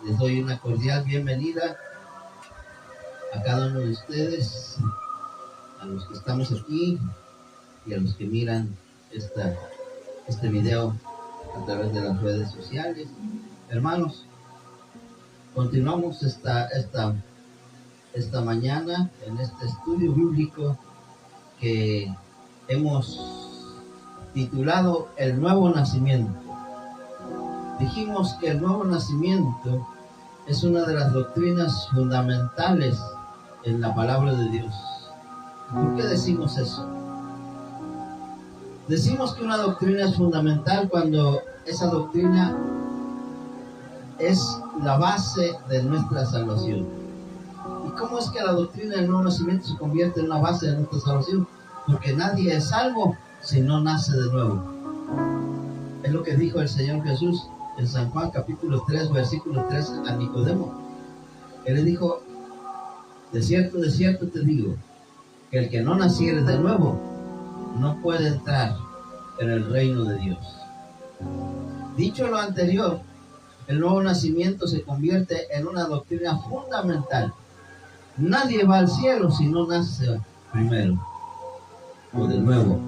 Les doy una cordial bienvenida a cada uno de ustedes, a los que estamos aquí y a los que miran este video a través de las redes sociales. Hermanos, continuamos esta mañana en este estudio bíblico que hemos titulado El Nuevo Nacimiento. Dijimos que el nuevo nacimiento es una de las doctrinas fundamentales en la palabra de Dios. ¿Por qué decimos eso? Decimos que una doctrina es fundamental cuando esa doctrina es la base de nuestra salvación. ¿Y cómo es que la doctrina del nuevo nacimiento se convierte en una base de nuestra salvación? Porque nadie es salvo si no nace de nuevo. Es lo que dijo el Señor Jesús en San Juan capítulo 3, versículo 3 a Nicodemo. Él le dijo: de cierto te digo, que el que no naciere de nuevo no puede entrar en el reino de Dios. Dicho lo anterior, el nuevo nacimiento se convierte en una doctrina fundamental. Nadie va al cielo si no nace primero o de nuevo.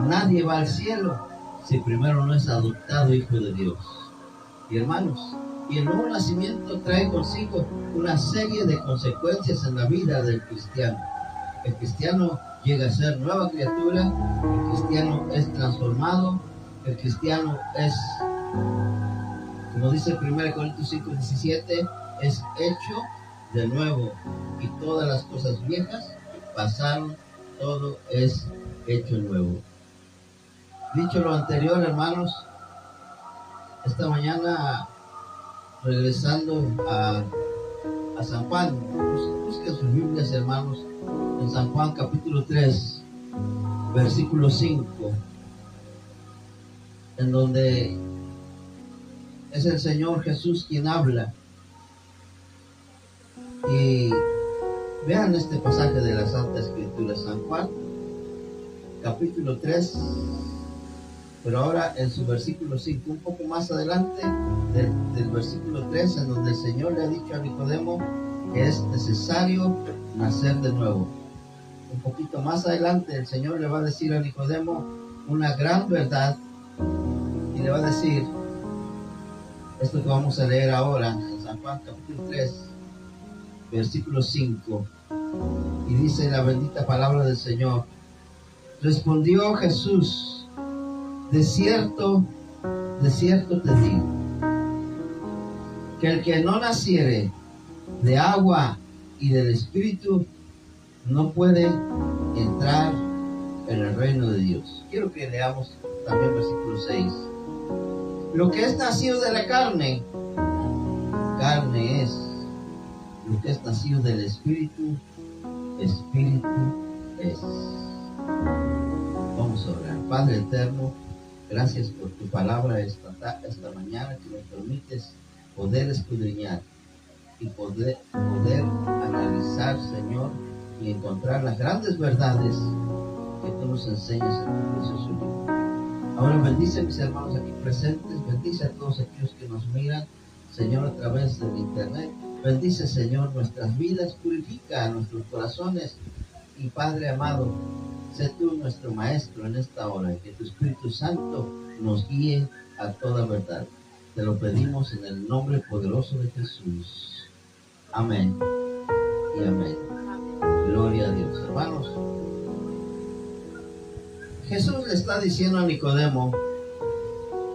Nadie va al cielo si primero no es adoptado hijo de Dios. Y hermanos, y el nuevo nacimiento trae consigo una serie de consecuencias en la vida del cristiano. El cristiano llega a ser nueva criatura, el cristiano es transformado, el cristiano es, como dice 1 Corintios 5:17, es hecho de nuevo, y todas las cosas viejas pasaron, todo es hecho nuevo. Dicho lo anterior, hermanos, esta mañana, regresando a San Juan, busquen sus Biblias, hermanos, en San Juan capítulo 3, versículo 5, en donde es el Señor Jesús quien habla. Y vean este pasaje de la Santa Escritura, San Juan capítulo 3, pero ahora en su versículo 5, un poco más adelante del versículo 3, en donde el Señor le ha dicho a Nicodemo que es necesario nacer de nuevo. Un poquito más adelante el Señor le va a decir a Nicodemo una gran verdad, y le va a decir esto que vamos a leer ahora en San Juan capítulo 3, versículo 5, y dice la bendita palabra del Señor: respondió Jesús: de cierto te digo, que el que no naciere de agua y del Espíritu no puede entrar en el reino de Dios. Quiero que leamos también versículo 6. Lo que es nacido de la carne, carne es. Lo que es nacido del Espíritu, Espíritu es. Vamos a orar. Padre eterno, gracias por tu palabra esta mañana, que nos permites poder escudriñar y poder analizar, Señor, y encontrar las grandes verdades que tú nos enseñas en tu precioso libro. Ahora bendice a mis hermanos aquí presentes, bendice a todos aquellos que nos miran, Señor, a través del internet. Bendice, Señor, nuestras vidas, purifica nuestros corazones, y Padre amado, sé tú nuestro maestro en esta hora, y que tu Espíritu Santo nos guíe a toda verdad. Te lo pedimos en el nombre poderoso de Jesús. Amén y amén. Gloria a Dios. Hermanos, Jesús le está diciendo a Nicodemo: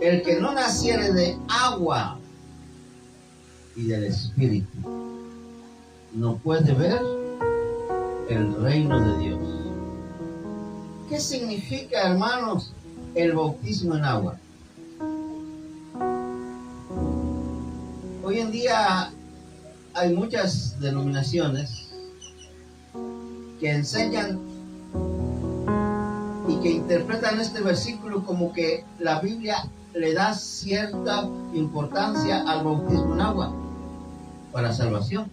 el que no naciere de agua y del Espíritu no puede ver el reino de Dios. ¿Qué significa, hermanos, el bautismo en agua? Hoy en día hay muchas denominaciones que enseñan y que interpretan este versículo como que la Biblia le da cierta importancia al bautismo en agua para salvación.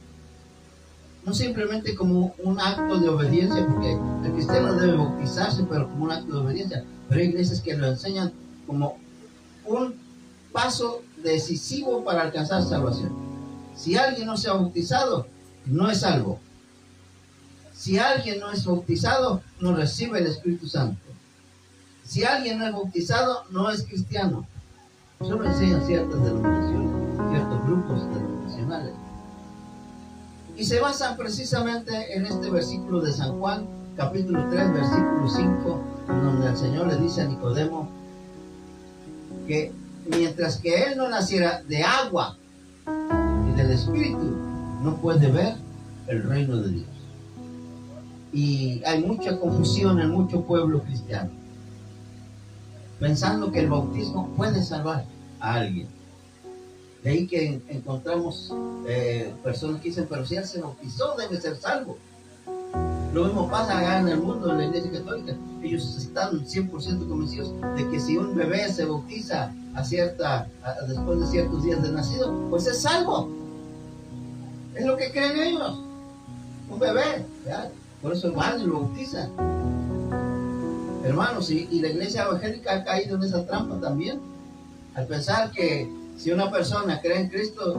No simplemente como un acto de obediencia, porque el cristiano debe bautizarse, pero como un acto de obediencia. Pero hay iglesias que lo enseñan como un paso decisivo para alcanzar salvación. Si alguien no se ha bautizado, no es salvo. Si alguien no es bautizado, no recibe el Espíritu Santo. Si alguien no es bautizado, no es cristiano. Eso lo enseñan ciertas denominaciones, ciertos grupos denominacionales. Y se basan precisamente en este versículo de San Juan, capítulo 3, versículo 5, donde el Señor le dice a Nicodemo que mientras que él no naciera de agua y del Espíritu, no puede ver el reino de Dios. Y hay mucha confusión en mucho pueblo cristiano, pensando que el bautismo puede salvar a alguien. De ahí que encontramos personas que dicen, pero si él se bautizó, debe ser salvo. Lo mismo pasa acá en el mundo, en la Iglesia Católica. Ellos están 100% convencidos de que si un bebé se bautiza después de ciertos días de nacido, pues es salvo. Es lo que creen ellos. Un bebé, ¿ya? Por eso van y lo bautizan. Hermanos, y la Iglesia evangélica ha caído en esa trampa también, al pensar que si una persona cree en Cristo,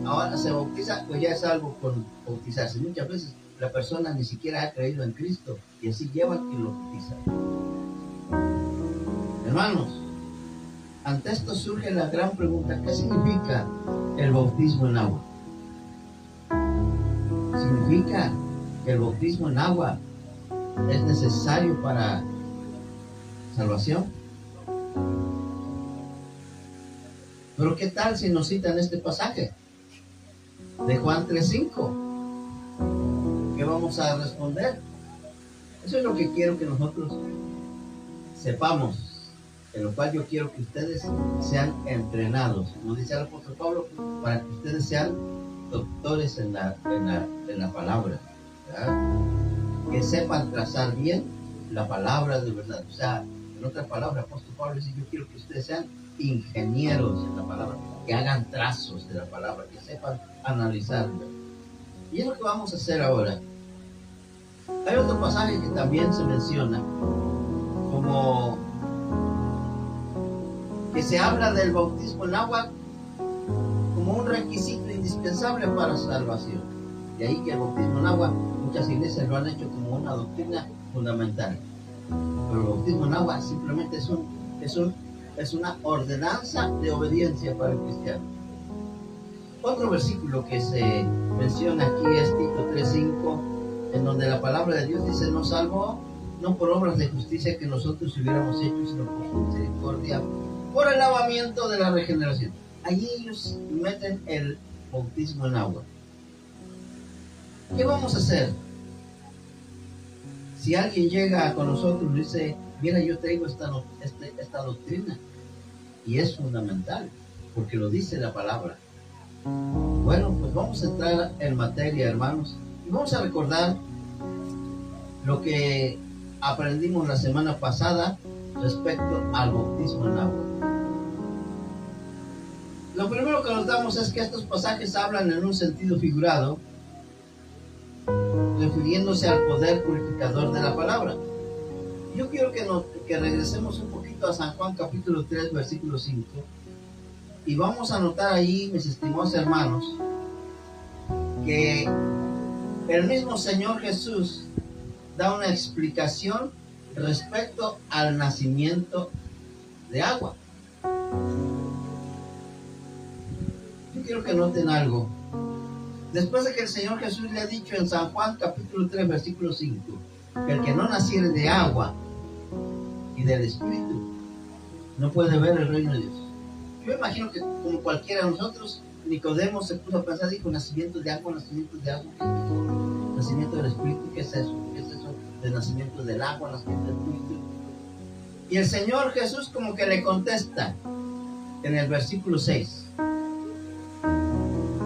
ahora se bautiza, pues ya es salvo con bautizarse. Muchas veces la persona ni siquiera ha creído en Cristo y así lleva y lo bautiza. Hermanos, ante esto surge la gran pregunta: ¿qué significa el bautismo en agua? ¿Significa que el bautismo en agua es necesario para salvación? Pero ¿qué tal si nos citan este pasaje de Juan 3:5? ¿Qué vamos a responder? Eso es lo que quiero que nosotros sepamos, en lo cual yo quiero que ustedes sean entrenados, como dice el apóstol Pablo, para que ustedes sean doctores en la palabra, ¿verdad? Que sepan trazar bien la palabra de verdad. O sea, en otras palabras, el apóstol Pablo dice: yo quiero que ustedes sean ingenieros en la palabra, que hagan trazos de la palabra, que sepan analizarla. Y es lo que vamos a hacer ahora. Hay otro pasaje que también se menciona, como que se habla del bautismo en agua como un requisito indispensable para salvación. De ahí que el bautismo en agua, muchas iglesias lo han hecho como una doctrina fundamental. Pero el bautismo en agua simplemente es una ordenanza de obediencia para el cristiano. Otro versículo que se menciona aquí es Tito 3:5, en donde la palabra de Dios dice: nos salvó no por obras de justicia que nosotros hubiéramos hecho, sino por su misericordia, por el lavamiento de la regeneración. Allí ellos meten el bautismo en agua. ¿Qué vamos a hacer? Si alguien llega con nosotros y dice: mira, yo traigo esta doctrina, y es fundamental, porque lo dice la palabra. Bueno, pues vamos a entrar en materia, hermanos, y vamos a recordar lo que aprendimos la semana pasada respecto al bautismo en agua. Lo primero que nos damos es que estos pasajes hablan en un sentido figurado, refiriéndose al poder purificador de la palabra. Yo quiero que regresemos un poquito a San Juan capítulo 3, versículo 5, y vamos a notar ahí, mis estimados hermanos, que el mismo Señor Jesús da una explicación respecto al nacimiento de agua. Yo quiero que noten algo. Después de que el Señor Jesús le ha dicho en San Juan capítulo 3, versículo 5, que el que no naciere de agua y del Espíritu no puede ver el reino de Dios. Yo imagino que, como cualquiera de nosotros, Nicodemo se puso a pensar, dijo: nacimiento de agua, nacimiento de agua, ¿qué es eso? Nacimiento del Espíritu, ¿qué es eso? ¿Qué es eso de nacimiento del agua, nacimiento del Espíritu? Y el Señor Jesús como que le contesta en el versículo 6.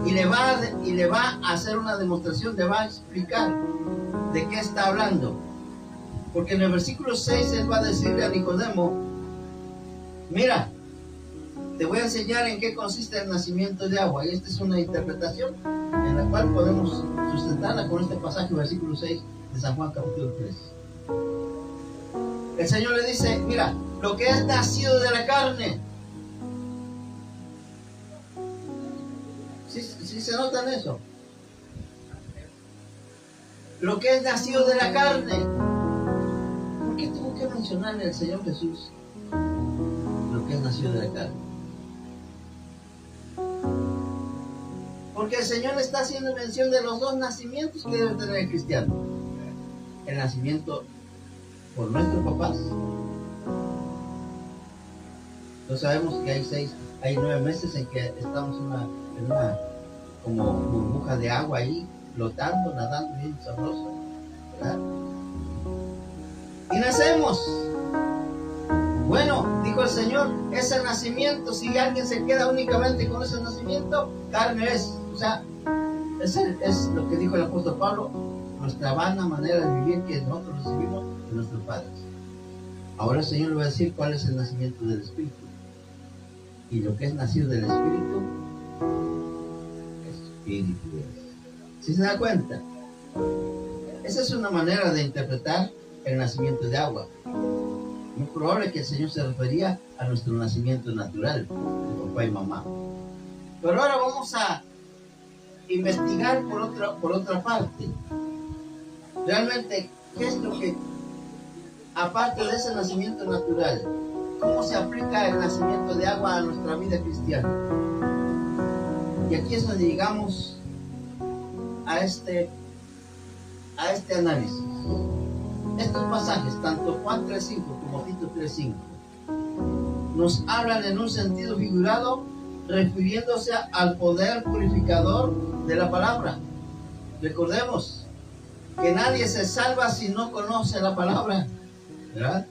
Y le va a hacer una demostración, le va a explicar de qué está hablando. Porque en el versículo 6 él va a decirle a Nicodemo: mira, te voy a enseñar en qué consiste el nacimiento de agua. Y esta es una interpretación en la cual podemos sustentarla con este pasaje, versículo 6 de San Juan capítulo 3. El Señor le dice: mira, lo que es nacido de la carne. ¿Sí se nota en eso? Lo que es nacido de la carne. ¿Por qué tuvo que mencionar el Señor Jesús lo que es nacido de la carne? Porque el Señor está haciendo mención de los dos nacimientos que debe tener el cristiano. El nacimiento por nuestros papás. No sabemos que hay 9 meses en que estamos en una como burbuja de agua ahí, flotando, nadando bien sabroso, ¿verdad? Y nacemos. Bueno, dijo el Señor, ese nacimiento, si alguien se queda únicamente con ese nacimiento, carne es. O sea, es lo que dijo el apóstol Pablo, nuestra vana manera de vivir que nosotros recibimos de nuestros padres. Ahora el Señor le va a decir cuál es el nacimiento del Espíritu. Y lo que es nacido del Espíritu, Espíritu es. ¿Sí se da cuenta? Esa es una manera de interpretar el nacimiento de agua. Muy probable que el Señor se refería a nuestro nacimiento natural, de papá y mamá. Pero ahora vamos a investigar por otra parte. Realmente, ¿qué es lo que, aparte de ese nacimiento natural, cómo se aplica el nacimiento de agua a nuestra vida cristiana? Y aquí es donde llegamos a este análisis. Estos pasajes, tanto Juan 3.5 como Tito 3.5, nos hablan en un sentido figurado, refiriéndose al poder purificador de la palabra. Recordemos que nadie se salva si no conoce la palabra, ¿verdad?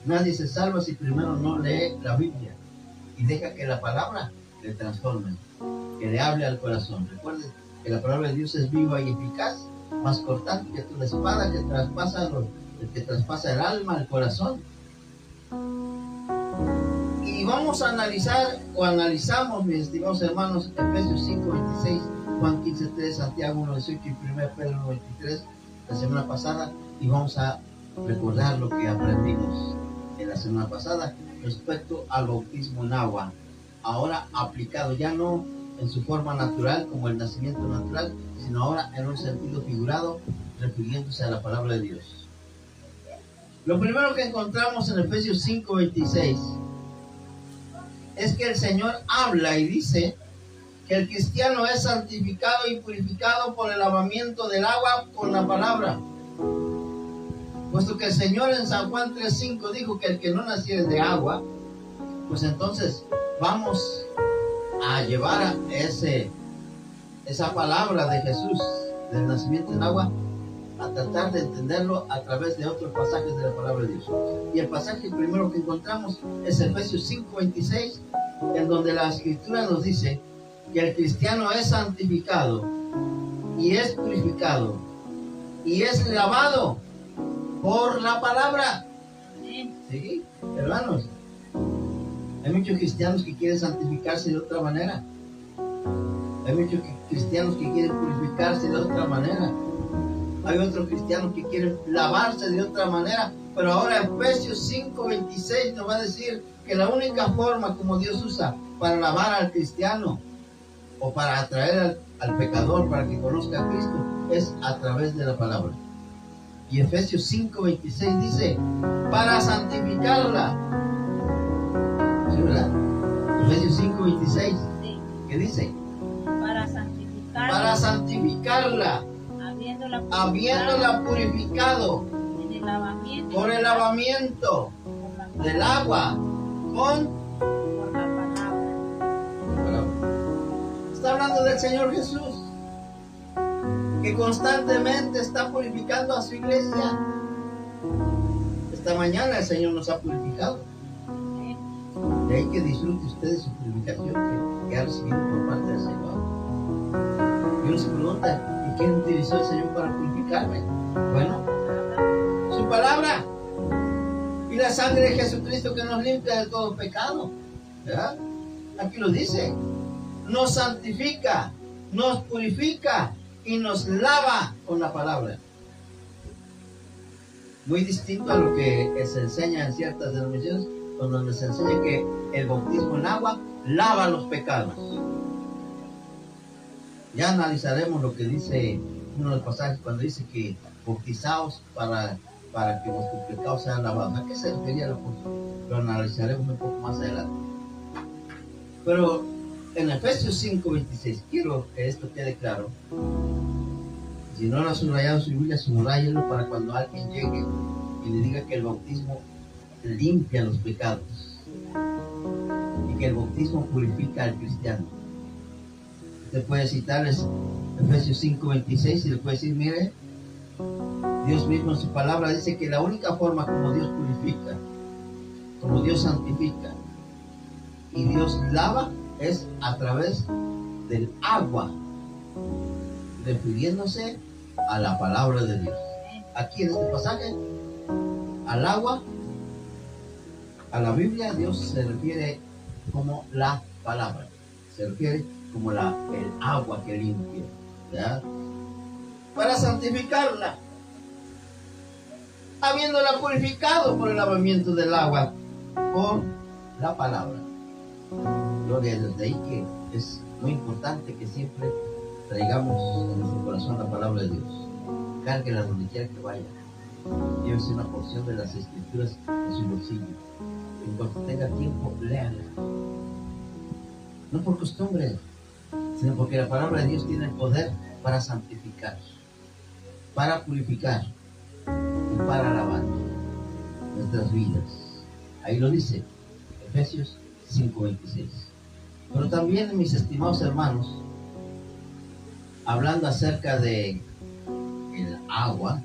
Nadie se salva si primero no lee la Biblia y deja que la palabra le transforme, que le hable al corazón. Recuerden que la palabra de Dios es viva y eficaz, más cortante que toda espada que traspasa el alma, el corazón. Y vamos a analizar, o analizamos, mis estimados hermanos, Efesios 5:26, Juan 15:3, Santiago 1:18 y 1 Pedro 1:23, la semana pasada, y vamos a recordar lo que aprendimos en la semana pasada respecto al bautismo en agua, ahora aplicado ya no en su forma natural como el nacimiento natural, sino ahora en un sentido figurado, refiriéndose a la palabra de Dios. Lo primero que encontramos en Efesios 5:26 es que el Señor habla y dice que el cristiano es santificado y purificado por el lavamiento del agua con la palabra. Puesto que el Señor en San Juan 3:5 dijo que el que no naciere de agua, pues entonces vamos a llevar a esa palabra de Jesús del nacimiento en agua, a tratar de entenderlo a través de otros pasajes de la palabra de Dios. Y el pasaje primero que encontramos es Efesios 5:26, en donde la Escritura nos dice que el cristiano es santificado y es purificado y es lavado por la palabra. ¿Sí, hermanos? Hay muchos cristianos que quieren santificarse de otra manera. Hay muchos cristianos que quieren purificarse de otra manera. Hay otros cristianos que quieren lavarse de otra manera. Pero ahora Efesios 5:26 nos va a decir que la única forma como Dios usa para lavar al cristiano o para atraer al pecador para que conozca a Cristo es a través de la palabra. Y Efesios 5:26 dice, para santificarla. ¿Sí, verdad? Efesios 5:26. Sí. ¿Qué dice? Para santificarla. Habiéndola purificado por el lavamiento del agua con la palabra. Está hablando del Señor Jesús, que constantemente está purificando a su iglesia. Esta mañana el Señor nos ha purificado. De ahí que disfrute usted de su purificación que ha recibido por parte del Señor. Y uno se pregunta, ¿y quién utilizó el Señor para purificarme? Bueno, su palabra y la sangre de Jesucristo que nos limpia de todo pecado, ¿verdad? Aquí lo dice, nos santifica, nos purifica y nos lava con la palabra. Muy distinto a lo que se enseña en ciertas denominaciones, donde se enseña que el bautismo en agua lava los pecados. Ya analizaremos lo que dice uno de los pasajes cuando dice que bautizaos para que vuestros pecados sean lavados. ¿A qué se refería el apóstol? Lo analizaremos un poco más adelante. Pero en Efesios 5:26, quiero que esto quede claro. Si no lo ha subrayado su Biblia, subrayelo para cuando alguien llegue y le diga que el bautismo limpia los pecados y que el bautismo purifica al cristiano. Usted puede citarles Efesios 5:26 y le puede decir, mire, Dios mismo en su palabra dice que la única forma como Dios purifica, como Dios santifica y Dios lava es a través del agua, refiriéndose a la palabra de Dios. Aquí en este pasaje, al agua, a la Biblia, Dios se refiere como la palabra, se refiere como el agua que limpia, ¿verdad? Para santificarla, habiéndola purificado por el lavamiento del agua, por la palabra. Gloria a Dios. De ahí que es muy importante que siempre traigamos en nuestro corazón la palabra de Dios. Cárguela donde quiera que vaya. Llévese una porción de las Escrituras en su bolsillo. En cuanto tenga tiempo, léala. No por costumbre, sino porque la palabra de Dios tiene el poder para santificar, para purificar y para lavar nuestras vidas. Ahí lo dice Efesios 5:26. Pero también, mis estimados hermanos, hablando acerca de el agua,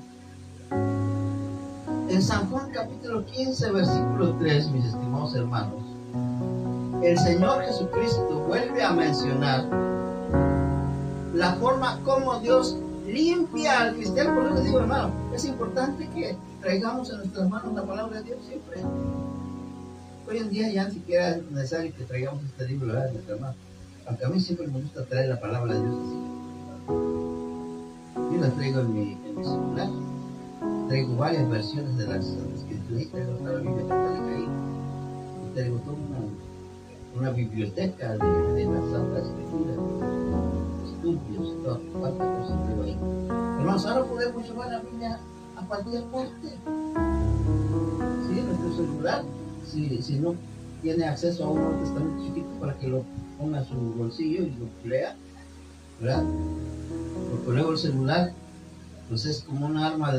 en San Juan capítulo 15 versículo 3, mis estimados hermanos, el Señor Jesucristo vuelve a mencionar la forma como Dios limpia al cristiano. Por eso les digo, hermano, es importante que traigamos en nuestras manos la palabra de Dios siempre. Hoy en día ya ni siquiera es necesario que traigamos este libro, ¿verdad?, en nuestras manos. Aunque a mí siempre me gusta traer la palabra de Dios así. Yo la traigo en mi celular. Traigo varias versiones de las escrituras. Traigo la Biblia católica ahí. Y traigo toda una biblioteca de las Santas Escrituras. Estudios, todas cuantas cosas traigo ahí. Hermanos, ahora podemos llevar la Biblia a cualquier parte. ¿Sí? En nuestro celular. Si no tiene acceso a un Nuevo Testamento chiquito, para que lo ponga en su bolsillo y lo lea, ¿verdad? Porque luego el celular pues es como un arma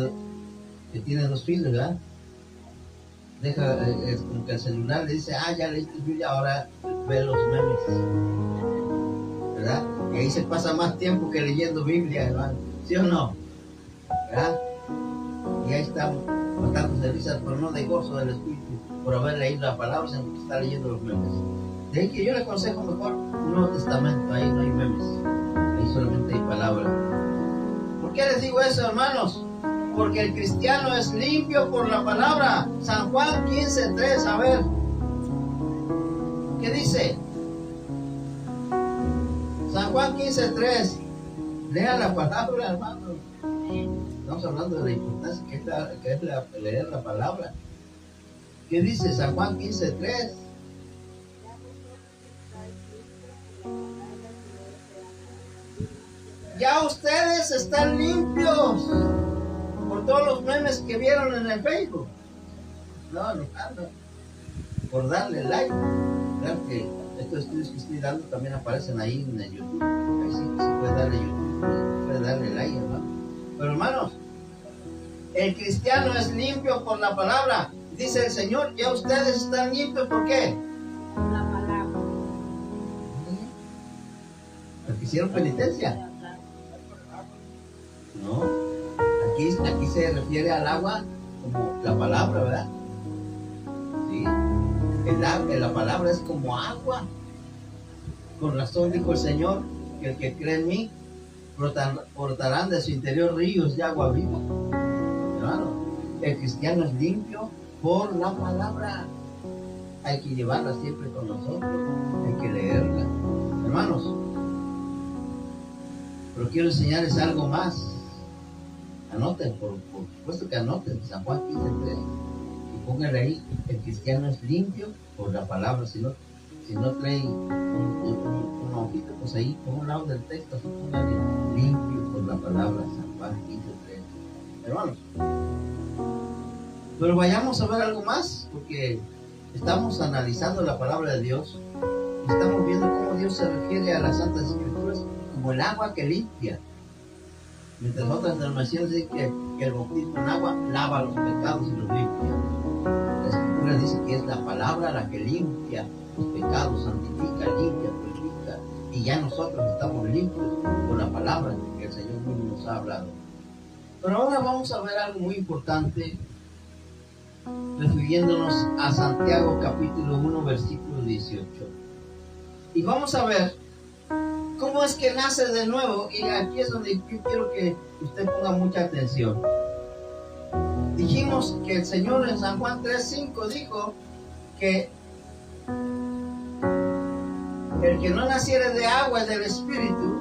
que tiene dos filos, ¿verdad? Es como que el celular le dice, ya leíste Biblia, ahora ve los memes, ¿verdad? Y ahí se pasa más tiempo que leyendo Biblia, hermano, ¿sí o no? ¿Verdad? Y ahí estamos matándose de risa, pero no de gozo del Espíritu por haber leído la palabra, sino que está leyendo los memes. De ahí que yo le aconsejo mejor un Nuevo Testamento. Ahí no hay memes, ahí solamente hay palabra. ¿Por qué les digo eso, hermanos? Porque el cristiano es limpio por la palabra. San Juan 15:3, a ver, ¿qué dice? San Juan 15:3, lea la palabra, hermano. Estamos hablando de la importancia que es leer la palabra. ¿Qué dice San Juan 15:3? Ya ustedes están limpios por todos los memes que vieron en el Facebook. No, por darle like. Claro que estos estudios que estoy dando también aparecen ahí en el YouTube. Ahí sí se puede darle YouTube, puede darle like, hermano. Pero hermanos, el cristiano es limpio por la palabra. Dice el Señor, ya ustedes están limpios, ¿por qué? Por la palabra. Porque hicieron penitencia. No, aquí se refiere al agua como la palabra, ¿verdad? Sí, la palabra es como agua. Con razón dijo el Señor que el que cree en mí brotarán de su interior ríos de agua viva. Hermano, el cristiano es limpio por la palabra. Hay que llevarla siempre con nosotros, hay que leerla, hermanos. Pero quiero enseñarles algo más. Anoten, por supuesto que anoten San Juan 15:3 y pónganle ahí, el cristiano es limpio por la palabra. Si no Si no trae una hojita, pues ahí por un lado del texto, así póngale limpio por la palabra, San Juan 15:3. Hermanos, pero vayamos a ver algo más, porque estamos analizando la palabra de Dios. Estamos viendo cómo Dios se refiere a las Santas Escrituras como el agua que limpia. Mientras otras denominaciones dicen que el bautismo en agua lava los pecados y los limpia. La Escritura dice que es la palabra la que limpia los pecados, santifica, limpia, purifica. Y ya nosotros estamos limpios con la palabra que el Señor mismo nos ha hablado. Pero ahora vamos a ver algo muy importante, refiriéndonos a Santiago capítulo 1, versículo 18. Y vamos a ver cómo es que nace de nuevo, y aquí es donde yo quiero que usted ponga mucha atención. Dijimos que el Señor en San Juan 3:5 dijo que el que no naciere de agua y del Espíritu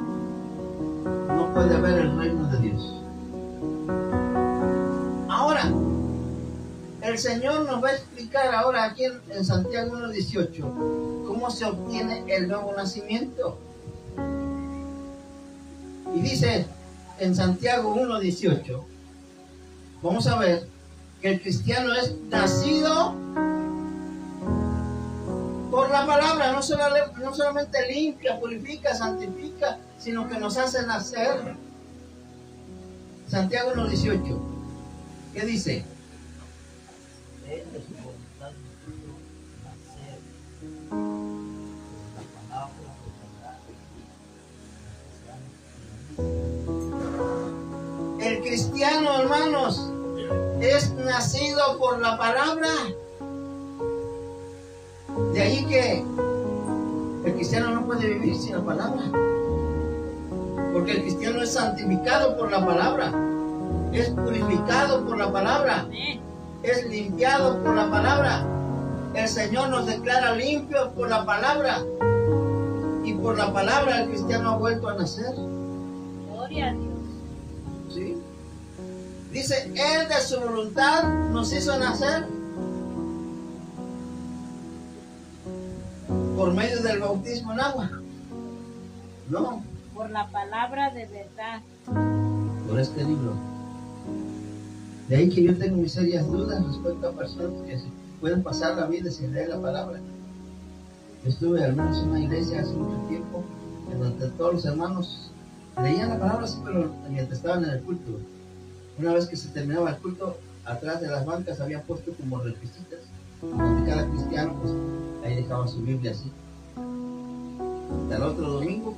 no puede ver el reino de Dios. Ahora, el Señor nos va a explicar ahora aquí en Santiago 1:18 cómo se obtiene el nuevo nacimiento. Y dice en Santiago 1:18, vamos a ver que el cristiano es nacido por la palabra, no solamente limpia, purifica, santifica, sino que nos hace nacer. Santiago 1:18, ¿qué dice? El cristiano, hermanos, es nacido por la palabra. De ahí que el cristiano no puede vivir sin la palabra, porque el cristiano es santificado por la palabra, es purificado por la palabra, es limpiado por la palabra. El Señor nos declara limpios por la palabra, y por la palabra el cristiano ha vuelto a nacer. Gloria a Dios. ¿Sí? Dice, Él de su voluntad nos hizo nacer por medio del bautismo en agua. No. Por la palabra de verdad. Por este libro. De ahí que yo tengo mis serias dudas respecto a personas que pueden pasar la vida sin leer la palabra. Yo estuve al menos en una iglesia hace mucho tiempo, en donde todos los hermanos leían la palabra, sí, pero mientras estaban en el culto. Una vez que se terminaba el culto, atrás de las bancas habían puesto como requisitas, donde cada cristiano pues ahí dejaba su Biblia así. Hasta el otro domingo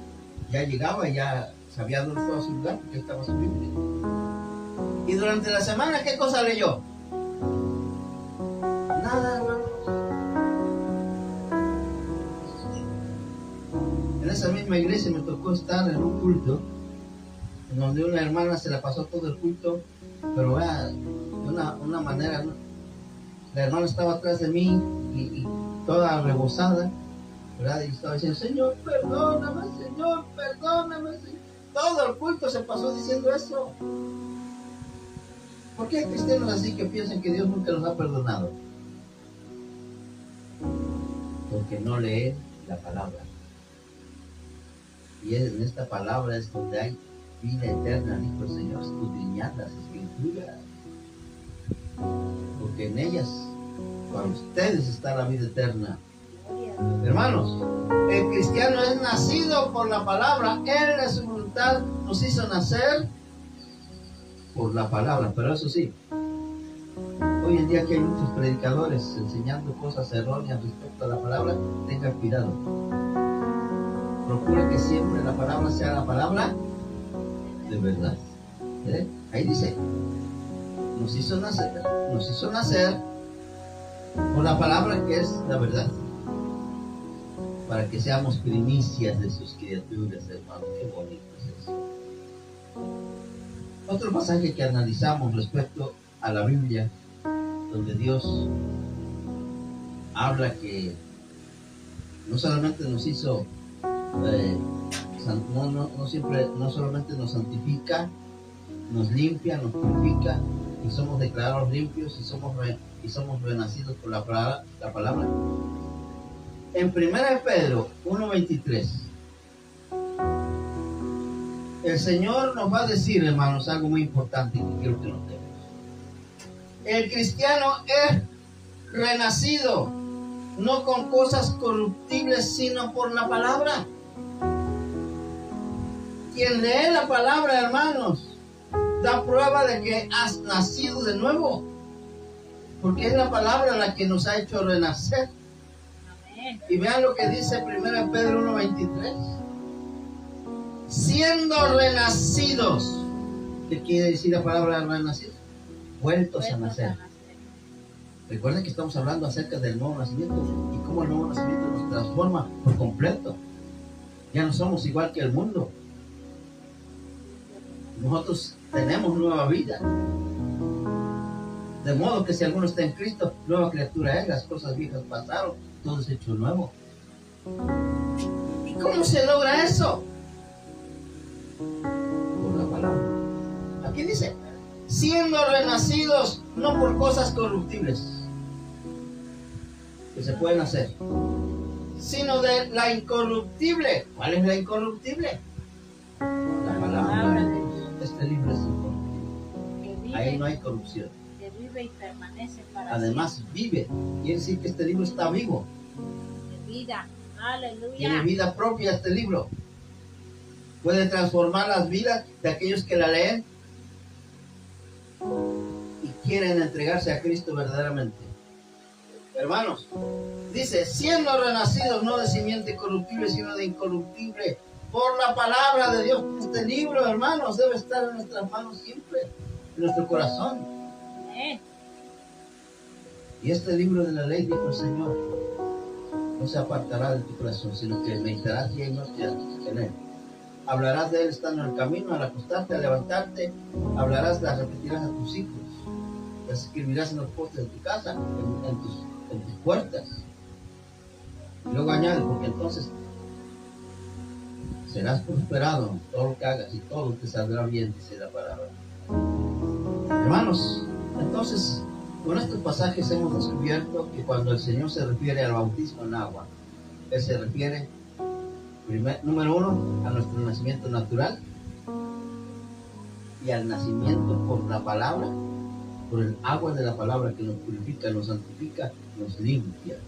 ya llegaba y ya sabía dónde estaba su lugar, porque estaba su Biblia. Y durante la semana, ¿qué cosa leyó? Nada, hermanos. En esa misma iglesia me tocó estar en un culto en donde una hermana se la pasó todo el culto, pero de una manera, ¿no? La hermana estaba atrás de mí y toda rebosada, ¿verdad? Y estaba diciendo, Señor, perdóname, Señor, perdóname, Señor. Todo el culto se pasó diciendo eso. ¿Por qué hay cristianos así que piensan que Dios nunca los ha perdonado? Porque no leen la palabra. Y en esta palabra es donde hay vida eterna, dijo el Señor, escudriñad las Escrituras. Porque en ellas, para ustedes está la vida eterna. Hermanos, el cristiano es nacido por la palabra. Él de su voluntad nos hizo nacer por la palabra. Pero eso sí, hoy en día que hay muchos predicadores enseñando cosas erróneas respecto a la palabra, tengan cuidado. Procure que siempre la palabra sea la palabra de verdad. Ahí dice, nos hizo nacer por la palabra que es la verdad, para que seamos primicias de sus criaturas, hermano. Qué bonito es eso. Otro pasaje que analizamos respecto a la Biblia, donde Dios habla que no solamente nos hizo no solamente nos santifica, nos limpia, nos purifica, y somos declarados limpios y somos renacidos por la palabra. En 1 Pedro 1:23, el Señor nos va a decir, hermanos, algo muy importante que quiero que notemos. El cristiano es renacido, no con cosas corruptibles, sino por la palabra. Quien lee la palabra, hermanos, da prueba de que has nacido de nuevo, porque es la palabra la que nos ha hecho renacer. Amén. Y vean lo que dice 1 Pedro 1:23. Siendo renacidos, ¿qué quiere decir la palabra renacidos? Vueltos a nacer. Recuerden que estamos hablando acerca del nuevo nacimiento y cómo el nuevo nacimiento nos transforma por completo. Ya no somos igual que el mundo. Nosotros tenemos nueva vida. De modo que si alguno está en Cristo, nueva criatura es, las cosas viejas pasaron, todo es hecho nuevo. ¿Y cómo se logra eso? Por la palabra. Aquí dice, siendo renacidos no por cosas corruptibles que se pueden hacer, sino de la incorruptible. ¿Cuál es la incorruptible? La palabra de Dios. Este libro es incorruptible. Ahí no hay corrupción. Que vive y permanece para Además vive. Quiere decir que este libro está vivo. siempre. De vida. Aleluya. Tiene vida propia este libro. Puede transformar las vidas de aquellos que la leen y quieren entregarse a Cristo verdaderamente. Hermanos, dice, siendo renacidos no de simiente corruptible, sino de incorruptible, por la palabra de Dios. Este libro, hermanos, debe estar en nuestras manos siempre, en nuestro corazón. Amén. Y este libro de la ley, dijo el Señor, no se apartará de tu corazón, sino que meditarás día y noche en él. Hablarás de él estando en el camino, al acostarte, al levantarte, hablarás, las repetirás a tus hijos, las escribirás en los postes de tu casa, en tus puertas. Y luego añade, porque entonces serás prosperado en todo lo que hagas y todo te saldrá bien, dice la palabra. Hermanos, entonces, con estos pasajes hemos descubierto que cuando el Señor se refiere al bautismo en agua, Él se refiere, número uno, a nuestro nacimiento natural y al nacimiento por la palabra, por el agua de la palabra que nos purifica, nos santifica, nos limpia.